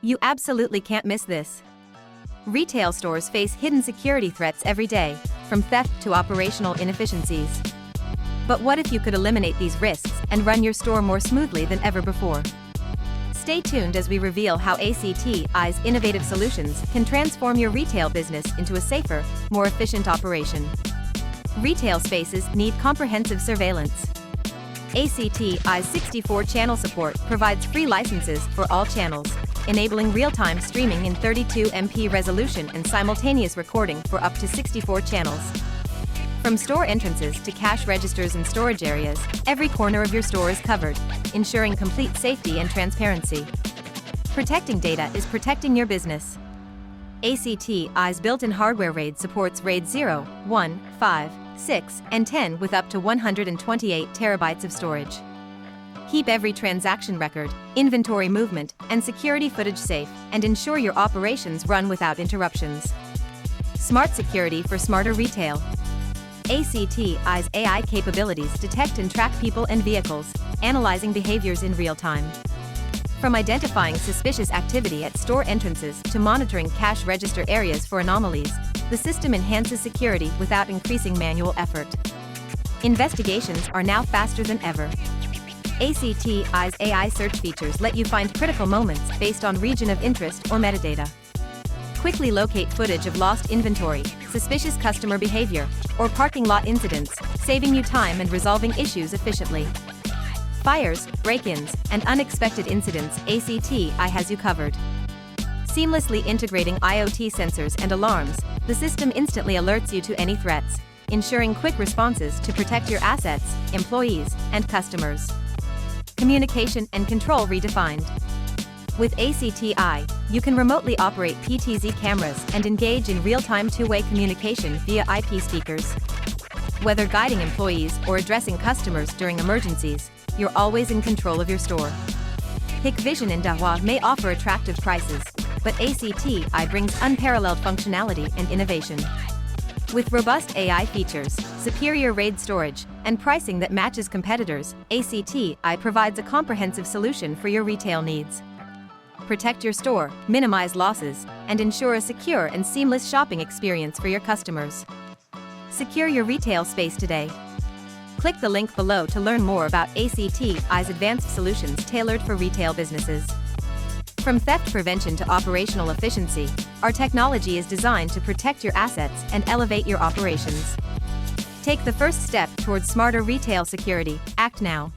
You absolutely can't miss this. Retail stores face hidden security threats every day, from theft to operational inefficiencies. But what if you could eliminate these risks and run your store more smoothly than ever before? Stay tuned as we reveal how ACTi's innovative solutions can transform your retail business into a safer, more efficient operation. Retail spaces need comprehensive surveillance. ACTi's 64-channel support provides free licenses for all channels, enabling real-time streaming in 32MP resolution and simultaneous recording for up to 64 channels. From store entrances to cash registers and storage areas, every corner of your store is covered, ensuring complete safety and transparency. Protecting data is protecting your business. ACTi's built-in hardware RAID supports RAID 0, 1, 5, 6, and 10 with up to 128 terabytes of storage. Keep every transaction record, inventory movement, and security footage safe, and ensure your operations run without interruptions. Smart security for smarter retail. ACTi's AI capabilities detect and track people and vehicles, analyzing behaviors in real time. From identifying suspicious activity at store entrances to monitoring cash register areas for anomalies, the system enhances security without increasing manual effort. Investigations are now faster than ever. ACTi's AI search features let you find critical moments based on region of interest or metadata. Quickly locate footage of lost inventory, suspicious customer behavior, or parking lot incidents, saving you time and resolving issues efficiently. Fires, break-ins, and unexpected incidents, ACTi has you covered. Seamlessly integrating IoT sensors and alarms, the system instantly alerts you to any threats, ensuring quick responses to protect your assets, employees, and customers. Communication and control redefined. With ACTi, you can remotely operate PTZ cameras and engage in real-time two-way communication via IP speakers. Whether guiding employees or addressing customers during emergencies, you're always in control of your store. Hikvision and Dahua may offer attractive prices, but ACTi brings unparalleled functionality and innovation. With robust AI features, superior RAID storage, and pricing that matches competitors, ACTi provides a comprehensive solution for your retail needs. Protect your store, minimize losses, and ensure a secure and seamless shopping experience for your customers. Secure your retail space today. Click the link below to learn more about ACTi's advanced solutions tailored for retail businesses. From theft prevention to operational efficiency, our technology is designed to protect your assets and elevate your operations. Take the first step towards smarter retail security. Act now.